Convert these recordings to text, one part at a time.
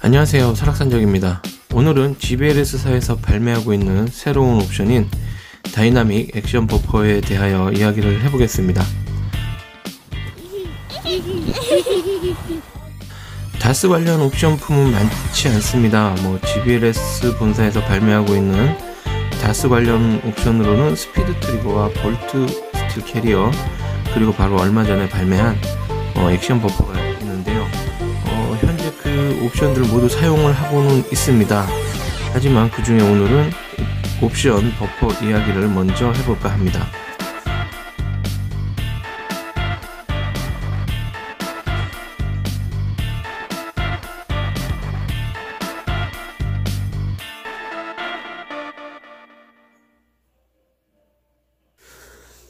안녕하세요, 설악산적입니다. 오늘은 GBLS사에서 발매하고 있는 새로운 옵션인 다이나믹 액션 버퍼에 대하여 이야기를 해보겠습니다. 다스 관련 옵션품은 많지 않습니다. GBLS 본사에서 발매하고 있는 다스 관련 옵션으로는 스피드 트리거와 볼트 스틸 캐리어, 그리고 바로 얼마 전에 발매한 액션 버퍼가 있는데요. 현재 그 옵션들 모두 사용을 하고는 있습니다. 하지만 그 중에 오늘은 옵션 버퍼 이야기를 먼저 해볼까 합니다.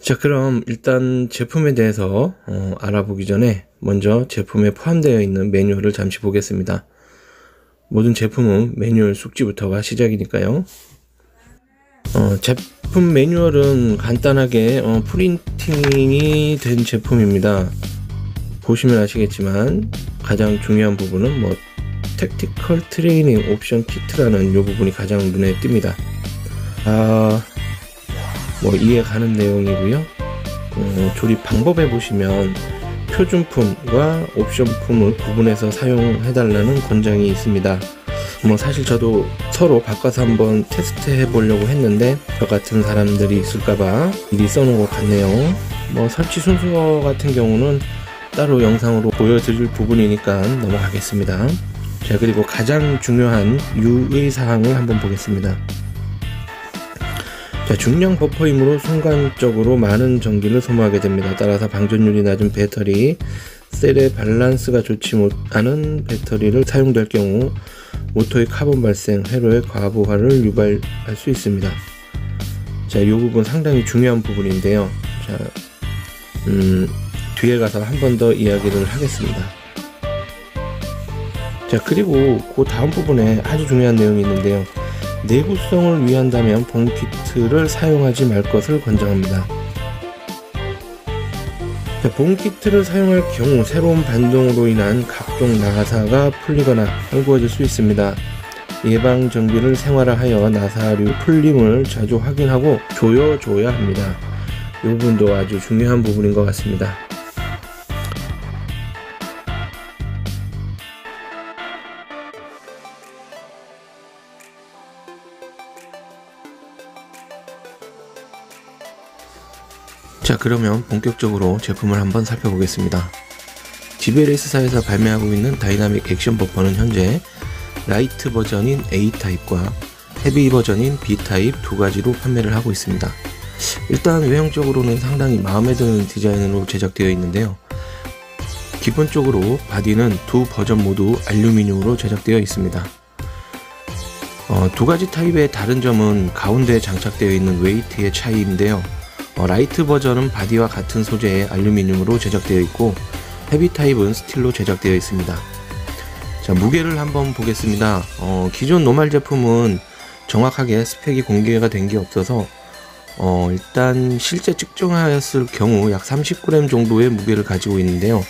자, 그럼 일단 제품에 대해서 알아보기 전에 먼저 제품에 포함되어 있는 매뉴얼을 잠시 보겠습니다. 모든 제품은 매뉴얼 숙지부터가 시작이니까요. 제품 매뉴얼은 간단하게 프린팅이 된 제품입니다. 보시면 아시겠지만 가장 중요한 부분은 택티컬 트레이닝 옵션 키트라는 이 부분이 가장 눈에 띕니다. 이해 가는 내용이고요. 조립 방법에 보시면 표준품과 옵션품을 구분해서 사용해달라는 권장이 있습니다. 사실 저도 서로 바꿔서 한번 테스트 해보려고 했는데 저 같은 사람들이 있을까봐 미리 써놓은 것 같네요. 설치 순서 같은 경우는 따로 영상으로 보여드릴 부분이니까 넘어가겠습니다. 자, 그리고 가장 중요한 유의사항을 한번 보겠습니다. 자, 중량 버퍼이므로 순간적으로 많은 전기를 소모하게 됩니다. 따라서 방전율이 낮은 배터리, 셀의 밸런스가 좋지 못한 배터리를 사용될 경우 모터의 카본 발생, 회로의 과부하를 유발할 수 있습니다. 자, 이 부분 상당히 중요한 부분인데요. 자, 뒤에 가서 한 번 더 이야기를 하겠습니다. 자, 그리고 그 다음 부분에 아주 중요한 내용이 있는데요. 내구성을 위한다면 본키트를 사용하지 말 것을 권장합니다. 본키트를 사용할 경우 새로운 반동으로 인한 각종 나사가 풀리거나 헐거워질 수 있습니다. 예방 정비를 생활화하여 나사류 풀림을 자주 확인하고 조여줘야 합니다. 이 부분도 아주 중요한 부분인 것 같습니다. 자, 그러면 본격적으로 제품을 한번 살펴보겠습니다. GBLS사에서 발매하고 있는 다이나믹 액션 버퍼는 현재 라이트 버전인 A타입과 헤비 버전인 B타입 두 가지로 판매를 하고 있습니다. 일단 외형적으로는 상당히 마음에 드는 디자인으로 제작되어 있는데요. 기본적으로 바디는 두 버전 모두 알루미늄으로 제작되어 있습니다. 두 가지 타입의 다른 점은 가운데에 장착되어 있는 웨이트의 차이인데요. 라이트 버전은 바디와 같은 소재의 알루미늄으로 제작되어 있고 헤비 타입은 스틸로 제작되어 있습니다. 자, 무게를 한번 보겠습니다. 기존 노멀 제품은 정확하게 스펙이 공개가 된 게 없어서 일단 실제 측정하였을 경우 약 30g 정도의 무게를 가지고 있는데요.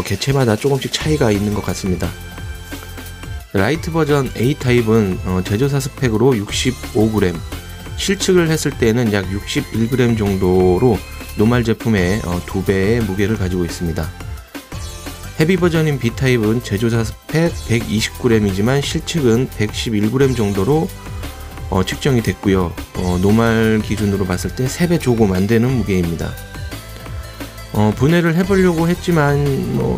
개체마다 조금씩 차이가 있는 것 같습니다. 라이트 버전 A타입은 제조사 스펙으로 65g, 실측을 했을 때는 약 61g 정도로 노멀 제품의 2배의 무게를 가지고 있습니다. 헤비 버전인 B타입은 제조사 스펙 129g이지만 실측은 111g 정도로 측정이 됐고요. 노멀 기준으로 봤을 때 3배 조금 안되는 무게입니다. 분해를 해보려고 했지만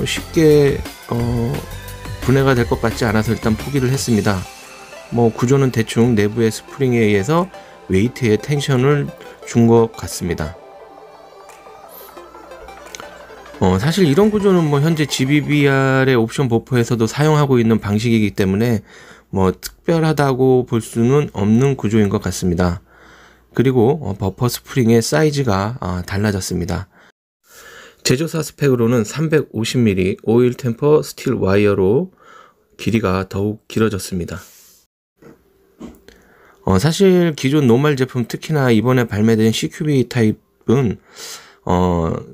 쉽게 분해가 될 것 같지 않아서 일단 포기를 했습니다. 구조는 대충 내부의 스프링에 의해서 웨이트에 텐션을 준 것 같습니다. 사실 이런 구조는 현재 GBBR의 옵션 버퍼에서도 사용하고 있는 방식이기 때문에 특별하다고 볼 수는 없는 구조인 것 같습니다. 그리고 버퍼 스프링의 사이즈가 달라졌습니다. 제조사 스펙으로는 350mm 오일 템퍼 스틸 와이어로 길이가 더욱 길어졌습니다. 사실 기존 노멀 제품, 특히나 이번에 발매된 CQB 타입은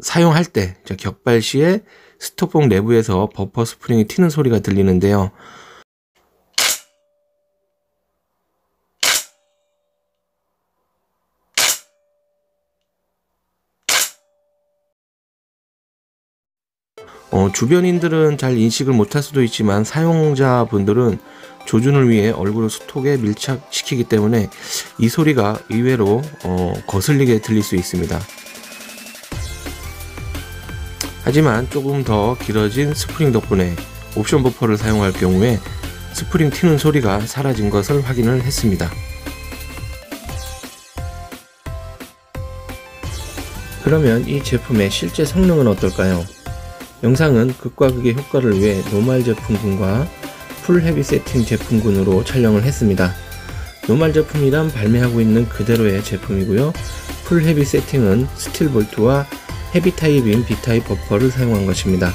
사용할 때 격발 시에 스톱봉 내부에서 버퍼 스프링이 튀는 소리가 들리는데요. 주변인들은 잘 인식을 못할 수도 있지만 사용자분들은 조준을 위해 얼굴을 수톡에 밀착시키기 때문에 이 소리가 의외로 거슬리게 들릴 수 있습니다. 하지만 조금 더 길어진 스프링 덕분에 옵션 버퍼를 사용할 경우에 스프링 튀는 소리가 사라진 것을 확인을 했습니다. 그러면 이 제품의 실제 성능은 어떨까요? 영상은 극과 극의 효과를 위해 노말 제품군과 풀 헤비 세팅 제품군으로 촬영을 했습니다. 노말 제품이란 발매하고 있는 그대로의 제품이고요. 풀 헤비 세팅은 스틸 볼트와 헤비 타입인 B 타입 버퍼를 사용한 것입니다.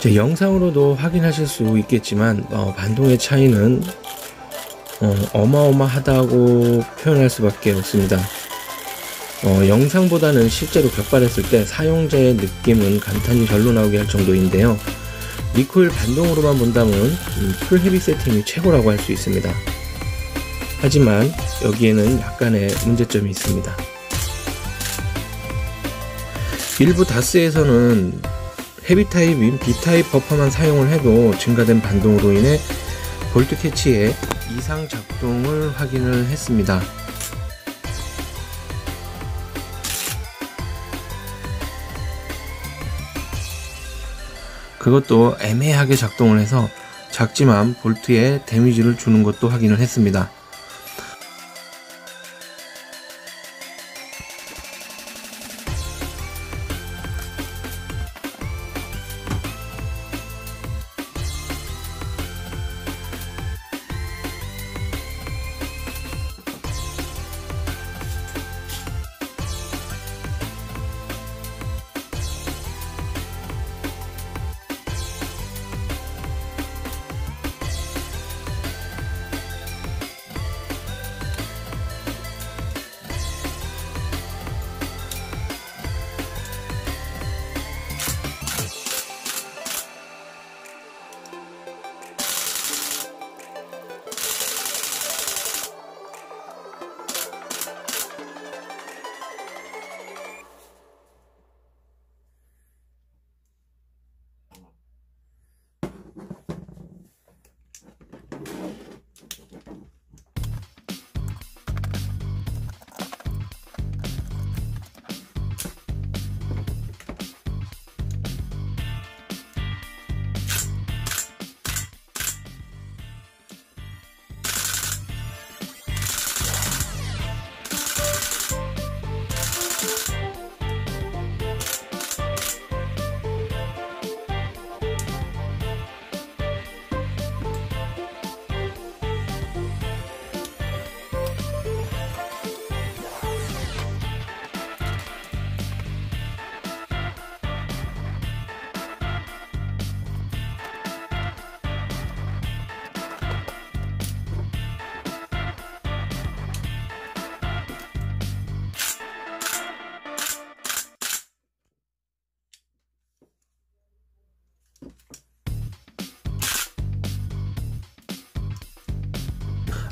영상으로도 확인하실 수 있겠지만 반동의 차이는 어마어마하다고 표현할 수밖에 없습니다. 영상보다는 실제로 격발했을 때 사용자의 느낌은 감탄이 절로 나오게 할 정도인데요. 리코일 반동으로만 본다면 풀 헤비 세팅이 최고라고 할 수 있습니다. 하지만 여기에는 약간의 문제점이 있습니다. 일부 다스에서는 헤비 타입인 B 타입 버퍼만 사용을 해도 증가된 반동으로 인해 볼트 캐치의 이상 작동을 확인을 했습니다. 그것도 애매하게 작동을 해서 작지만 볼트에 데미지를 주는 것도 확인을 했습니다.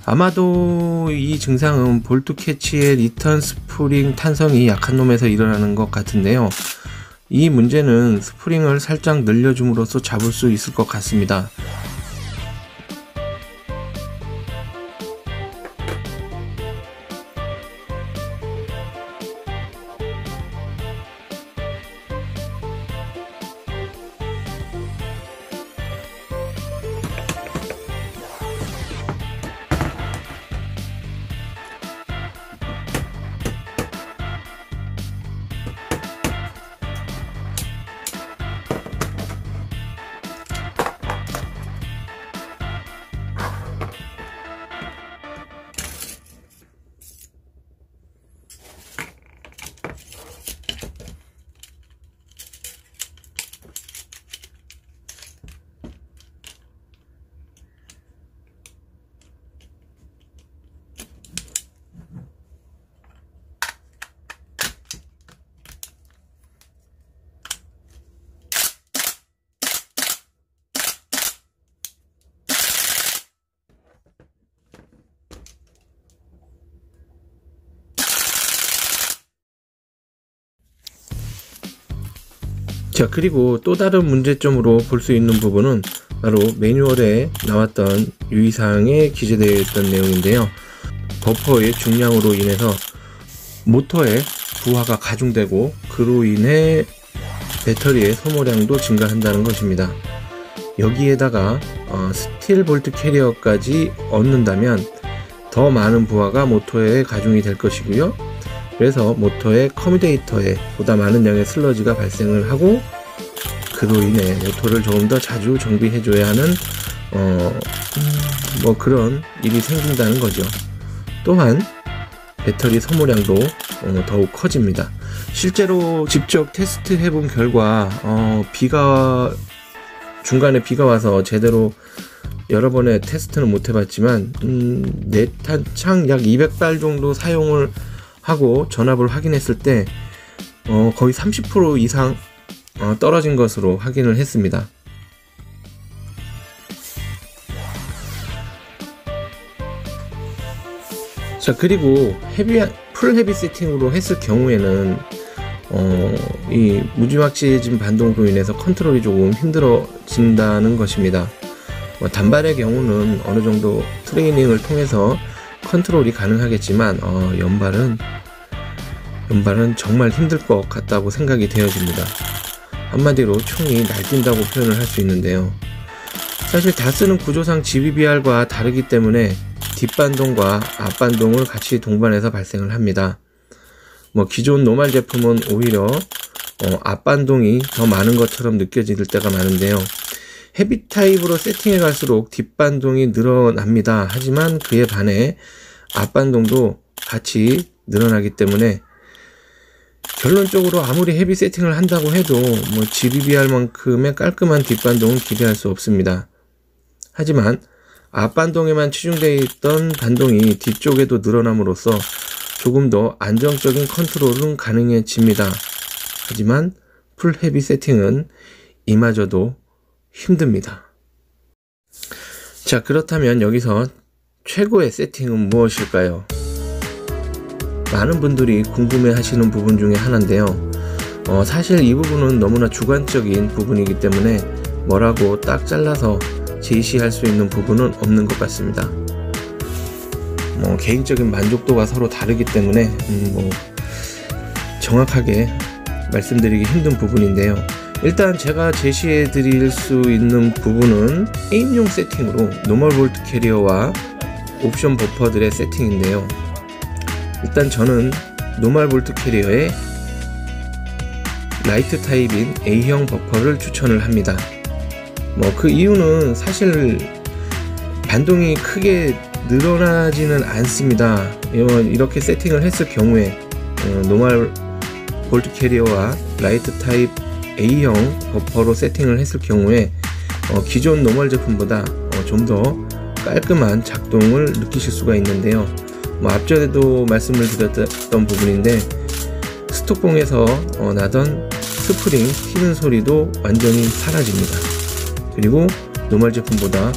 아마도 이 증상은 볼트 캐치의 리턴 스프링 탄성이 약한 놈에서 일어나는 것 같은데요. 이 문제는 스프링을 살짝 늘려줌으로써 잡을 수 있을 것 같습니다. 자, 그리고 또 다른 문제점으로 볼 수 있는 부분은 바로 매뉴얼에 나왔던 유의사항에 기재되어 있던 내용인데요. 버퍼의 중량으로 인해서 모터의 부하가 가중되고 그로 인해 배터리의 소모량도 증가한다는 것입니다. 여기에다가 스틸 볼트 캐리어까지 얻는다면 더 많은 부하가 모터에 가중이 될 것이고요. 그래서 모터의 커뮤테이터에 보다 많은 양의 슬러지가 발생을 하고 그로 인해 모터를 조금 더 자주 정비해 줘야 하는 뭐 그런 일이 생긴다는 거죠. 또한 배터리 소모량도 더욱 커집니다. 실제로 직접 테스트 해본 결과 중간에 비가 와서 제대로 여러 번의 테스트는 못 해봤지만 내탄창 약 200발 정도 사용을 하고 전압을 확인했을 때 거의 30% 이상 떨어진 것으로 확인을 했습니다. 자, 그리고 풀 헤비 세팅으로 했을 경우에는 이 무지막지해진 반동으로 인해서 컨트롤이 조금 힘들어진다는 것입니다. 단발의 경우는 어느 정도 트레이닝을 통해서 컨트롤이 가능하겠지만 연발은 정말 힘들 것 같다고 생각이 되어집니다. 한마디로 총이 날뛴다고 표현을 할 수 있는데요. 사실 다스는 구조상 GBBR과 다르기 때문에 뒷반동과 앞반동을 같이 동반해서 발생을 합니다. 기존 노말 제품은 오히려 앞반동이 더 많은 것처럼 느껴질 때가 많은데요. 헤비 타입으로 세팅해 갈수록 뒷반동이 늘어납니다. 하지만 그에 반해 앞반동도 같이 늘어나기 때문에 결론적으로 아무리 헤비 세팅을 한다고 해도 GBBR만큼의 깔끔한 뒷반동은 기대할 수 없습니다. 하지만 앞반동에만 치중되어 있던 반동이 뒤쪽에도 늘어남으로써 조금 더 안정적인 컨트롤은 가능해집니다. 하지만 풀 헤비 세팅은 이마저도 힘듭니다. 자, 그렇다면 여기서 최고의 세팅은 무엇일까요? 많은 분들이 궁금해 하시는 부분 중에 하나인데요. 사실 이 부분은 너무나 주관적인 부분이기 때문에 뭐라고 딱 잘라서 제시할 수 있는 부분은 없는 것 같습니다. 개인적인 만족도가 서로 다르기 때문에 정확하게 말씀드리기 힘든 부분인데요. 일단 제가 제시해 드릴 수 있는 부분은 게임용 세팅으로 노멀 볼트 캐리어와 옵션 버퍼들의 세팅인데요. 일단 저는 노멀 볼트 캐리어에 라이트 타입인 A형 버퍼를 추천을 합니다. 그 이유는 사실 반동이 크게 늘어나지는 않습니다. 이렇게 세팅을 했을 경우에 노멀 볼트 캐리어와 라이트 타입 A형 버퍼로 세팅을 했을 경우에 기존 노멀 제품보다 좀 더 깔끔한 작동을 느끼실 수가 있는데요. 앞전에도 말씀을 드렸던 부분인데 스톡봉에서 나던 스프링 튀는 소리도 완전히 사라집니다. 그리고 노멀 제품보다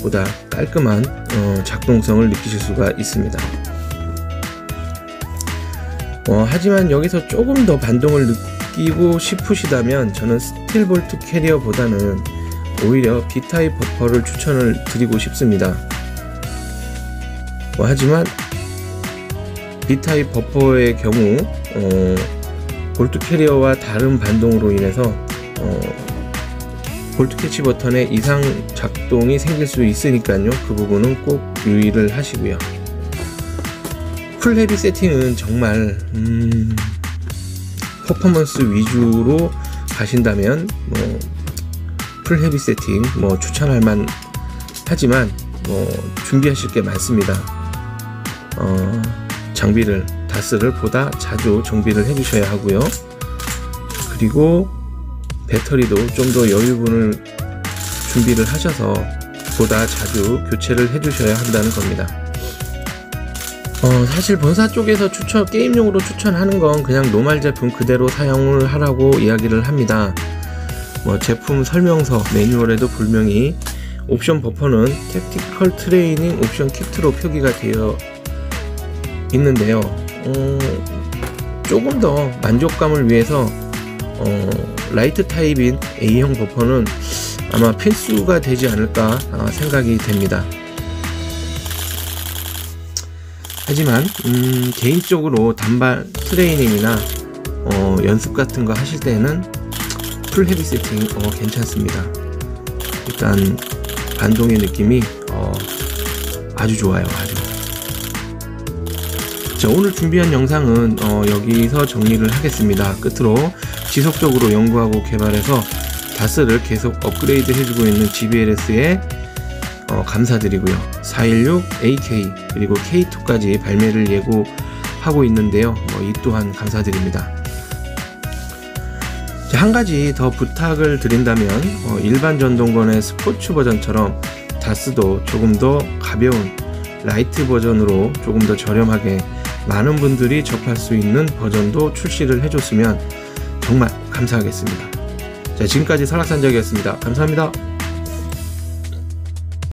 보다 깔끔한 작동성을 느끼실 수가 있습니다. 하지만 여기서 조금 더 반동을 느끼고 싶으시다면 저는 스틸 볼트 캐리어보다는 오히려 B타입 버퍼를 추천을 드리고 싶습니다. 하지만 B타입 버퍼의 경우 볼트 캐리어와 다른 반동으로 인해서 볼트 캐치 버튼에 이상 작동이 생길 수 있으니까요. 그 부분은 꼭 유의를 하시고요. 풀 헤비 세팅은 정말 퍼포먼스 위주로 가신다면 풀 헤비 세팅 추천할 만 하지만 준비하실 게 많습니다. 장비를 다스를 보다 자주 정비를 해 주셔야 하고요. 그리고 배터리도 좀 더 여유분을 준비를 하셔서 보다 자주 교체를 해 주셔야 한다는 겁니다. 사실 본사 쪽에서 게임용으로 추천하는 건 그냥 노멀 제품 그대로 사용을 하라고 이야기를 합니다. 제품 설명서 매뉴얼에도 분명히 옵션 버퍼는 택티컬 트레이닝 옵션 키트로 표기가 되어 있는데요. 조금 더 만족감을 위해서 라이트 타입인 A형 버퍼는 아마 필수가 되지 않을까 생각이 됩니다. 하지만 개인적으로 단발 트레이닝이나 연습 같은 거 하실 때는 풀 헤비 세팅 괜찮습니다. 일단 반동의 느낌이 아주 좋아요. 자, 오늘 준비한 영상은 여기서 정리를 하겠습니다. 끝으로 지속적으로 연구하고 개발해서 다스를 계속 업그레이드 해주고 있는 GBLS에 감사드리고요. 416AK 그리고 K2까지 발매를 예고하고 있는데요. 이 또한 감사드립니다. 자, 한 가지 더 부탁을 드린다면 일반 전동건의 스포츠 버전처럼 다스도 조금 더 가벼운 라이트 버전으로 조금 더 저렴하게 많은 분들이 접할 수 있는 버전도 출시를 해줬으면 정말 감사하겠습니다. 자, 지금까지 설악산적이었습니다. 감사합니다.